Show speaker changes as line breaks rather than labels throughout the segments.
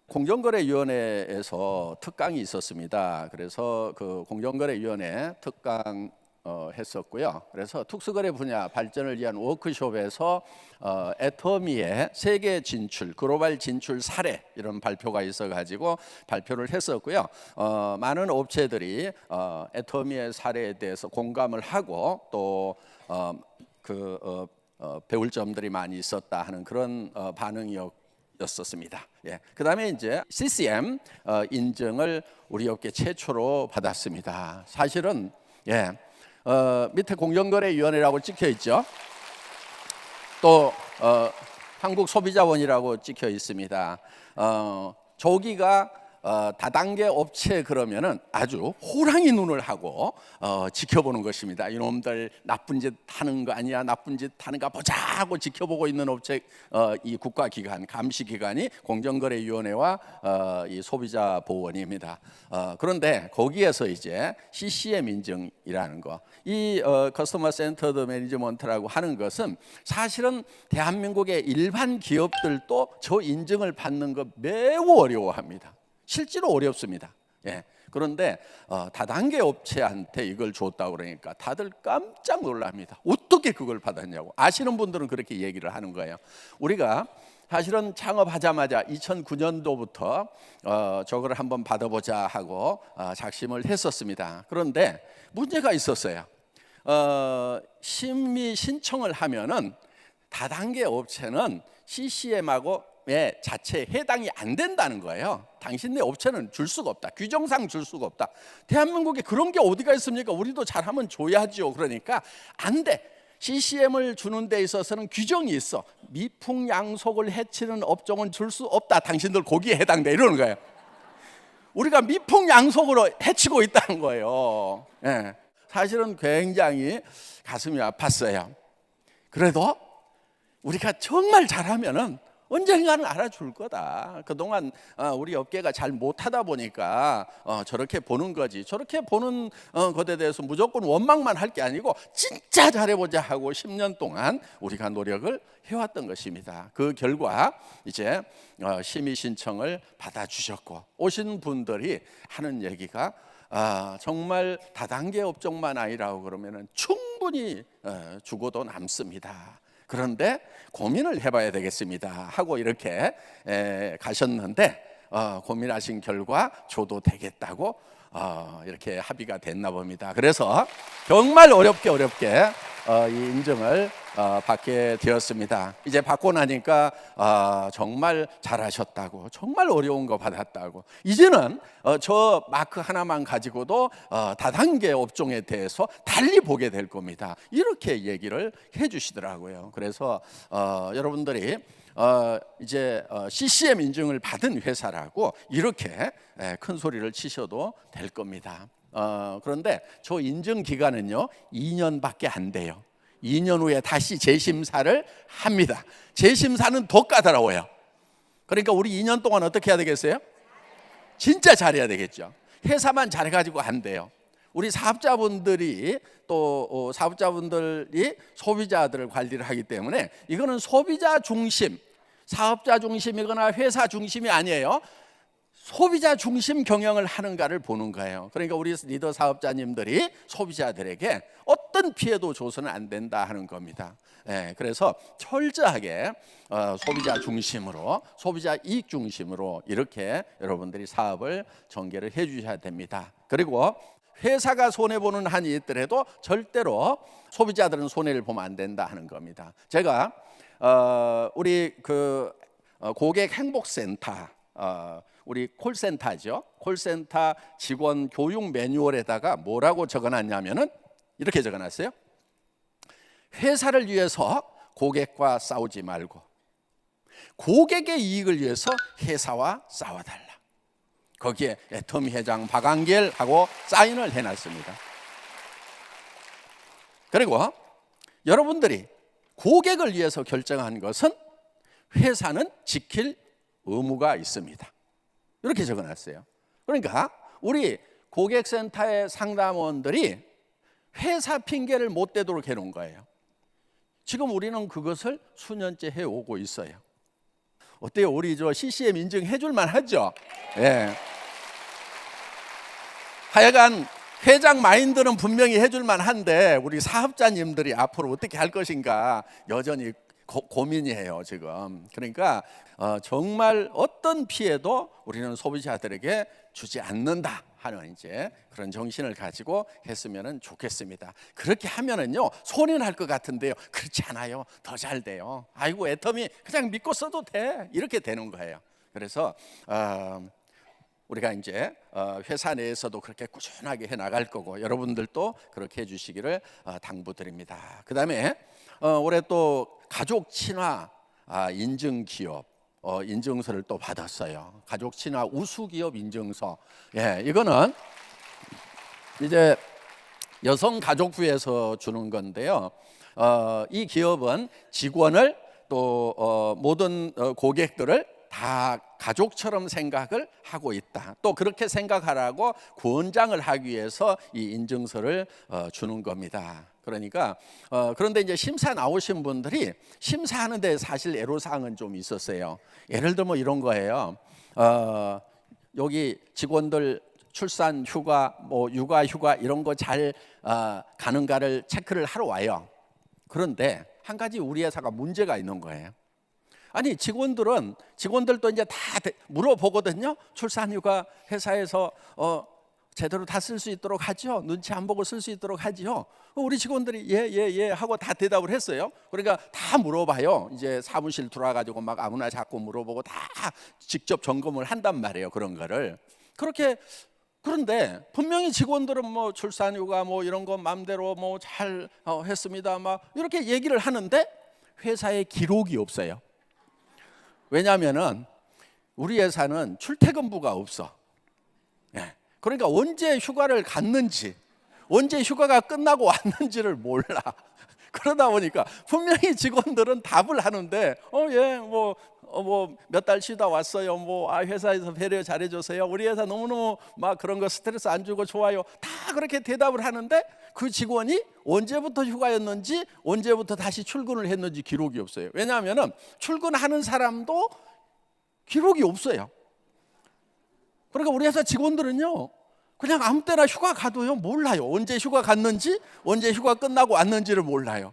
공정거래위원회에서 특강이 있었습니다. 그래서 그 공정거래위원회 특강 했었고요. 그래서 특수거래 분야 발전을 위한 워크숍에서 애터미의 세계 진출, 글로벌 진출 사례 이런 발표가 있어가지고 발표를 했었고요. 많은 업체들이 애터미의 사례에 대해서 공감을 하고 또 배울 점들이 많이 있었다 하는 그런 반응이었습니다. 예. 그다음에 이제 CCM 인증을 우리 업계 최초로 받았습니다. 사실은 밑에 공정거래위원회라고 찍혀 있죠. 또 한국소비자원이라고 찍혀 있습니다. 저기가 다단계 업체 그러면은 아주 호랑이 눈을 하고 지켜보는 것입니다. 이놈들 나쁜 짓 하는 거 아니야, 나쁜 짓 하는가 보자 하고 지켜보고 있는 업체, 이 국가기관, 감시기관이 공정거래위원회와 이 소비자보호원입니다. 그런데 거기에서 이제 CCM 인증이라는 거, 이 커스터머 센터드 매니지먼트라고 하는 것은 사실은 대한민국의 일반 기업들도 저 인증을 받는 거 매우 어려워합니다. 실제로 어렵습니다. 예. 그런데 다단계 업체한테 이걸 줬다고 그러니까 다들 깜짝 놀랍니다. 어떻게 그걸 받았냐고. 아시는 분들은 그렇게 얘기를 하는 거예요. 우리가 사실은 창업하자마자 2009년도부터 저거를 한번 받아보자 하고 작심을 했었습니다. 그런데 문제가 있었어요. 심의 신청을 하면은 다단계 업체는 CCM하고 자체에 해당이 안 된다는 거예요. 당신네 업체는 줄 수가 없다. 규정상 줄 수가 없다. 대한민국에 그런 게 어디가 있습니까? 우리도 잘하면 줘야죠. 그러니까 안 돼. CCM을 주는 데 있어서는 규정이 있어. 미풍양속을 해치는 업종은 줄 수 없다. 당신들 거기에 해당돼. 이러는 거예요. 우리가 미풍양속으로 해치고 있다는 거예요. 예. 사실은 굉장히 가슴이 아팠어요. 그래도 우리가 정말 잘하면은 언젠가는 알아줄 거다. 그동안 우리 업계가 잘 못하다 보니까 저렇게 보는 거지. 저렇게 보는 것에 대해서 무조건 원망만 할 게 아니고 진짜 잘해보자 하고 10년 동안 우리가 노력을 해왔던 것입니다. 그 결과 이제 심의 신청을 받아주셨고, 오신 분들이 하는 얘기가 정말 다단계 업종만 아니라고 그러면은 충분히 죽어도 남습니다. 그런데 고민을 해봐야 되겠습니다 하고 이렇게 가셨는데, 고민하신 결과 줘도 되겠다고 이렇게 합의가 됐나 봅니다. 그래서 정말 어렵게 이 인증을 받게 되었습니다. 이제 받고 나니까 정말 잘하셨다고, 정말 어려운 거 받았다고, 이제는 저 마크 하나만 가지고도 다단계 업종에 대해서 달리 보게 될 겁니다. 이렇게 얘기를 해주시더라고요. 그래서 여러분들이 이제 CCM 인증을 받은 회사라고 이렇게 큰 소리를 치셔도 될 겁니다. 그런데 저 인증 기간은요 2년밖에 안 돼요. 2년 후에 다시 재심사를 합니다. 재심사는 더 까다로워요. 그러니까 우리 2년 동안 어떻게 해야 되겠어요? 진짜 잘해야 되겠죠. 회사만 잘해가지고 안 돼요. 우리 사업자분들이 또 사업자분들이 소비자들을 관리를 하기 때문에 이거는 소비자 중심, 사업자 중심이거나 회사 중심이 아니에요. 소비자 중심 경영을 하는가를 보는 거예요. 그러니까 우리 리더 사업자님들이 소비자들에게 어떤 피해도 줘서는 안 된다 하는 겁니다. 그래서 철저하게 소비자 중심으로, 소비자 이익 중심으로 이렇게 여러분들이 사업을 전개를 해 주셔야 됩니다. 그리고 회사가 손해보는 한이 있더라도 절대로 소비자들은 손해를 보면 안 된다 하는 겁니다. 제가 우리 고객 행복센터, 우리 콜센터죠. 콜센터 직원 교육 매뉴얼에다가 뭐라고 적어놨냐면은 이렇게 적어놨어요. 회사를 위해서 고객과 싸우지 말고 고객의 이익을 위해서 회사와 싸워달라. 거기에 애터미 회장 박한길하고 사인을 해놨습니다. 그리고 여러분들이 고객을 위해서 결정한 것은 회사는 지킬 의무가 있습니다. 이렇게 적어놨어요. 그러니까 우리 고객센터의 상담원들이 회사 핑계를 못 대도록 해놓은 거예요. 지금 우리는 그것을 수년째 해오고 있어요. 어때요? 우리 저 CCM 인증해 줄만 하죠? 예. 하여간 회장 마인드는 분명히 해줄만 한데 우리 사업자님들이 앞으로 어떻게 할 것인가 여전히 고민이에요 지금. 그러니까 정말 어떤 피해도 우리는 소비자들에게 주지 않는다 하는 이제 그런 정신을 가지고 했으면 좋겠습니다. 그렇게 하면은요 손해 날 것 같은데요, 그렇지 않아요. 더 잘 돼요. 아이고 애터미 그냥 믿고 써도 돼, 이렇게 되는 거예요. 그래서 우리가 이제 회사 내에서도 그렇게 꾸준하게 해 나갈 거고 여러분들도 그렇게 해주시기를 당부드립니다. 그다음에 올해 또 가족 친화 인증 기업 인증서를 또 받았어요. 가족 친화 우수 기업 인증서. 예, 이거는 이제 여성가족부에서 주는 건데요. 이 기업은 직원을 또 모든 고객들을 다 가족처럼 생각을 하고 있다. 또 그렇게 생각하라고 권장을 하기 위해서 이 인증서를 주는 겁니다. 그러니까 그런데 이제 심사 나오신 분들이 심사하는데 사실 애로사항은 좀 있었어요. 예를 들면 이런 거예요. 여기 직원들 출산 휴가, 뭐 육아 휴가 이런 거 잘 가는가를 체크를 하러 와요. 그런데 한 가지 우리 회사가 문제가 있는 거예요. 아니 직원들도 이제 다 물어보거든요. 출산 휴가 회사에서 제대로 다 쓸 수 있도록 하죠. 눈치 안 보고 쓸 수 있도록 하죠. 우리 직원들이 예 하고 다 대답을 했어요. 그러니까 다 물어봐요. 이제 사무실 들어와가지고 막 아무나 자꾸 물어보고 다 직접 점검을 한단 말이에요. 그런 거를. 그런데 분명히 직원들은 뭐 출산휴가 뭐 이런 거 마음대로 뭐 잘 했습니다. 막 이렇게 얘기를 하는데 회사에 기록이 없어요. 왜냐하면은 우리 회사는 출퇴근부가 없어. 예. 그러니까 언제 휴가를 갔는지, 언제 휴가가 끝나고 왔는지를 몰라. 그러다 보니까 분명히 직원들은 답을 하는데 뭐 몇 달 쉬다 왔어요. 회사에서 배려 잘해줘서요. 우리 회사 너무너무 막 그런 거 스트레스 안 주고 좋아요. 다 그렇게 대답을 하는데 그 직원이 언제부터 휴가였는지, 언제부터 다시 출근을 했는지 기록이 없어요. 왜냐하면은 출근하는 사람도 기록이 없어요. 그러니까 우리 회사 직원들은요 그냥 아무 때나 휴가 가도요 몰라요. 언제 휴가 갔는지, 언제 휴가 끝나고 왔는지를 몰라요.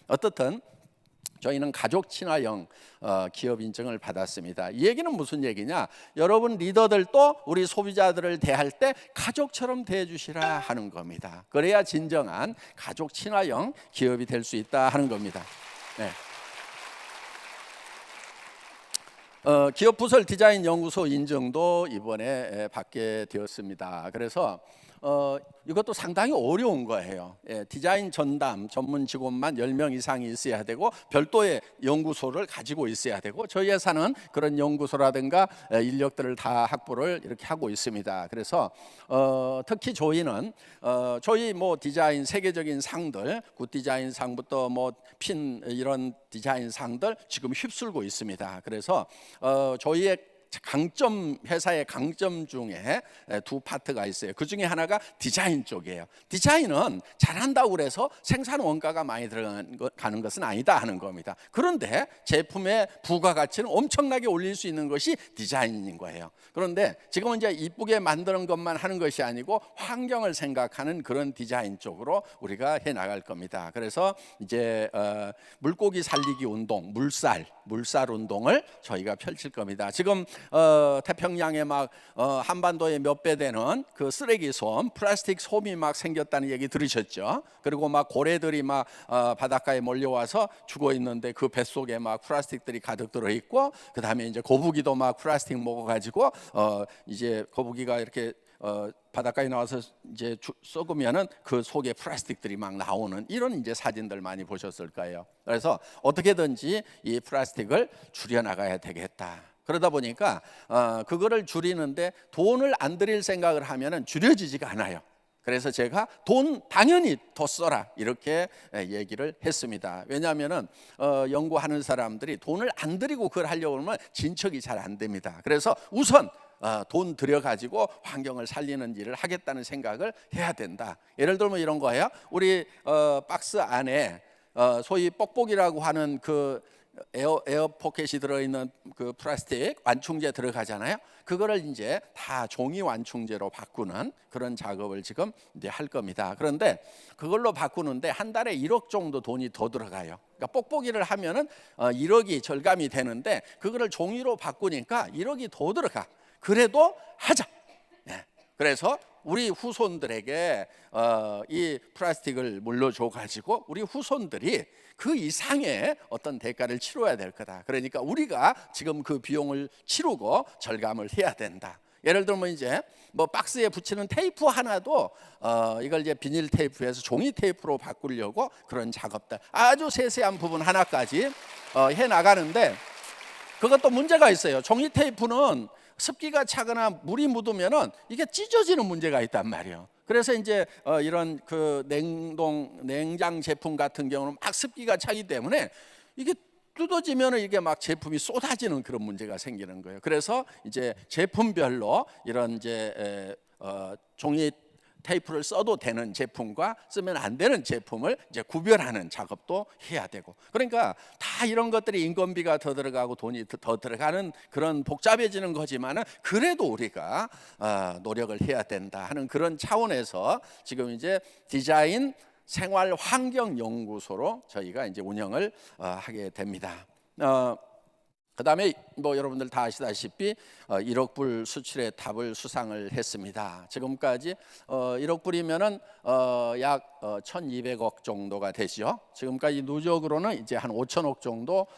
어떻든 저희는 가족 친화형 기업 인증을 받았습니다. 이 얘기는 무슨 얘기냐? 여러분 리더들도 우리 소비자들을 대할 때 가족처럼 대해주시라 하는 겁니다. 그래야 진정한 가족 친화형 기업이 될 수 있다 하는 겁니다. 네. 기업 부설 디자인 연구소 인증도 이번에 받게 되었습니다. 그래서 이것도 상당히 어려운 거예요. 디자인 전담 전문 직원만 10명 이상이 있어야 되고 별도의 연구소를 가지고 있어야 되고 저희 회사는 그런 연구소라든가 인력들을 다 확보를 이렇게 하고 있습니다. 그래서 특히 저희는 저희 뭐 디자인 세계적인 상들, 굿 디자인 상부터 뭐 핀 이런 디자인 상들 지금 휩쓸고 있습니다. 그래서 저희의 강점, 회사의 강점 중에 두 파트가 있어요. 그 중에 하나가 디자인 쪽이에요. 디자인은 잘한다고 해서 생산 원가가 많이 들어가는 것은 아니다 하는 겁니다. 그런데 제품의 부가가치는 엄청나게 올릴 수 있는 것이 디자인인 거예요. 그런데 지금은 이제 이쁘게 만드는 것만 하는 것이 아니고 환경을 생각하는 그런 디자인 쪽으로 우리가 해 나갈 겁니다. 그래서 이제 물고기 살리기 운동, 물살 운동을 저희가 펼칠 겁니다. 지금 태평양에 막 한반도에 몇 배 되는 그 쓰레기 솜, 플라스틱 솜이 막 생겼다는 얘기 들으셨죠? 그리고 막 고래들이 막 바닷가에 몰려와서 죽어 있는데 그 뱃속에 막 플라스틱들이 가득 들어 있고, 그 다음에 이제 거북이도 막 플라스틱 먹어가지고 이제 거북이가 이렇게 바닷가에 나와서 이제 썩으면은 그 속에 플라스틱들이 막 나오는 이런 이제 사진들 많이 보셨을 거예요. 그래서 어떻게든지 이 플라스틱을 줄여 나가야 되겠다. 그러다 보니까 그거를 줄이는데 돈을 안 들일 생각을 하면은 줄여지지가 않아요. 그래서 제가 돈 당연히 더 써라 이렇게 얘기를 했습니다. 왜냐하면은 연구하는 사람들이 돈을 안 들이고 그걸 하려고 하면 진척이 잘 안 됩니다. 그래서 우선 돈 들여가지고 환경을 살리는 일을 하겠다는 생각을 해야 된다. 예를 들면 이런 거예요. 우리 박스 안에 소위 뽁뽁이라고 하는 그 에어 포켓이 들어있는 그 플라스틱 완충제 들어가잖아요. 그거를 이제 다 종이 완충제로 바꾸는 그런 작업을 지금 이제 할 겁니다. 그런데 그걸로 바꾸는데 한 달에 1억 정도 돈이 더 들어가요. 그러니까 뽁뽁이를 하면은 1억이 절감이 되는데 그거를 종이로 바꾸니까 1억이 더 들어가. 그래도 하자. 네. 그래서 우리 후손들에게 이 플라스틱을 물려줘 가지고 우리 후손들이 그 이상의 어떤 대가를 치러야 될 거다. 그러니까 우리가 지금 그 비용을 치르고 절감을 해야 된다. 예를 들면 이제 뭐 박스에 붙이는 테이프 하나도 이걸 이제 비닐 테이프에서 종이 테이프로 바꾸려고 그런 작업들 아주 세세한 부분 하나까지 해 나가는데 그것도 문제가 있어요. 종이 테이프는 습기가 차거나 물이 묻으면은 이게 찢어지는 문제가 있단 말이에요. 그래서 이제 이런 그 냉장 제품 같은 경우는 막 습기가 차기 때문에 이게 뜯어지면은 이게 막 제품이 쏟아지는 그런 문제가 생기는 거예요. 그래서 이제 제품별로 이런 이제 종이 테이프를 써도 되는 제품과 쓰면 안 되는 제품을 이제 구별하는 작업도 해야 되고, 그러니까 다 이런 것들이 인건비가 더 들어가고 돈이 더 들어가는 그런 복잡해지는 거지만은 그래도 우리가 노력을 해야 된다 하는 그런 차원에서 지금 이제 디자인 생활 환경 연구소로 저희가 이제 운영을 하게 됩니다. 그다음에 뭐 여러분들 다 아시다시피 1억 불 수출의 답을 수상을 했습니다. 지금까지 1억 불이면은 약 1,200억 정도가 되죠. 지금까지 누적으로는 이제 한 5천억 정도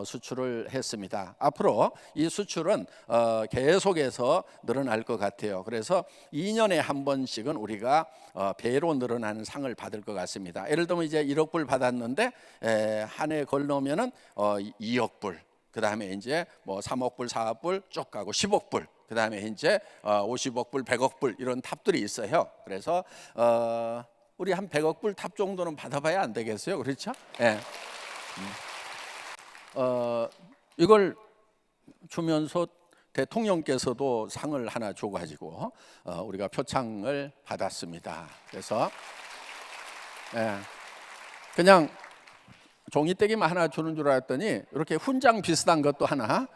수출을 했습니다. 앞으로 이 수출은 계속해서 늘어날 것 같아요. 그래서 2년에 한 번씩은 우리가 배로 늘어나는 상을 받을 것 같습니다. 예를 들면 이제 1억 불 받았는데 한 해 걸러면은 2억 불. 그 다음에 이제 뭐 3억 불, 4억 불 쭉 가고 10억 불, 그 다음에 이제 50억 불, 100억 불 이런 탑들이 있어요. 그래서 우리 한 100억 불 탑 정도는 받아봐야 안 되겠어요, 그렇죠? 예. 이걸 주면서 대통령께서도 상을 하나 줘가지고 우리가 표창을 받았습니다. 그래서 그냥 종이떼기만 하나 주는 줄 알았더니 이렇게 훈장 비슷한 것도 하나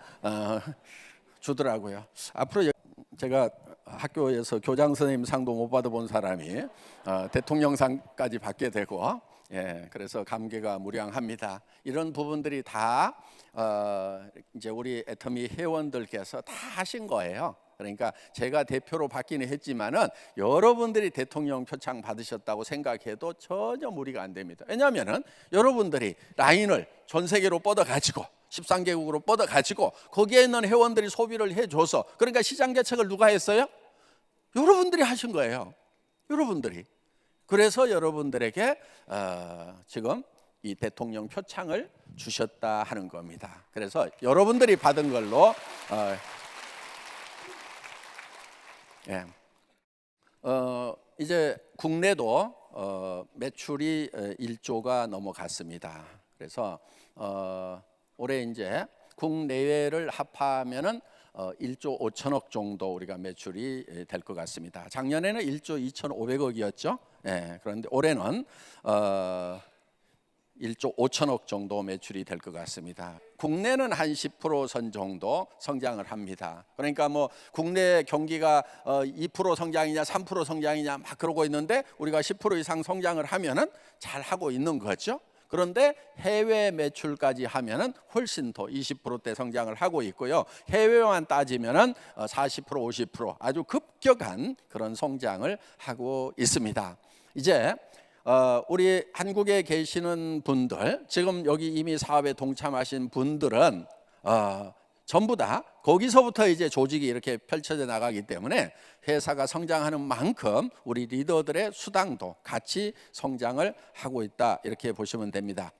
주더라고요. 앞으로 제가 학교에서 교장 선생님 상도 못 받아본 사람이 대통령상까지 받게 되고, 그래서 감개가 무량합니다. 이런 부분들이 다 이제 우리 애터미 회원들께서 다 하신 거예요. 그러니까 제가 대표로 받기는 했지만은 여러분들이 대통령 표창 받으셨다고 생각해도 전혀 무리가 안 됩니다. 왜냐하면은 여러분들이 라인을 전 세계로 뻗어가지고 13개국으로 뻗어가지고 거기에 있는 회원들이 소비를 해줘서, 그러니까 시장 개척을 누가 했어요? 여러분들이 하신 거예요. 여러분들이. 그래서 여러분들에게 지금 이 대통령 표창을 주셨다 하는 겁니다. 그래서 여러분들이 받은 걸로 이제 국내도 매출이 1조가 넘어갔습니다. 그래서 올해 이제 국내외를 합하면은 1조 5천억 정도 우리가 매출이 될 것 같습니다. 작년에는 1조 2,500억이었죠. 그런데 올해는 1조 5천억 정도 매출이 될 것 같습니다. 국내는 한 10% 정도 성장을 합니다. 그러니까 뭐 국내 경기가 2% 성장이냐 3% 성장이냐 막 그러고 있는데 우리가 10% 이상 성장을 하면은 잘 하고 있는 거죠. 그런데 해외 매출까지 하면은 훨씬 더 20%대 성장을 하고 있고요. 해외만 따지면은 40% 50% 아주 급격한 그런 성장을 하고 있습니다. 이제 우리 한국에 계시는 분들, 지금 여기 이미 사업에 동참하신 분들은 전부 다 거기서부터 이제 조직이 이렇게 펼쳐져 나가기 때문에 회사가 성장하는 만큼 우리 리더들의 수당도 같이 성장을 하고 있다, 이렇게 보시면 됩니다.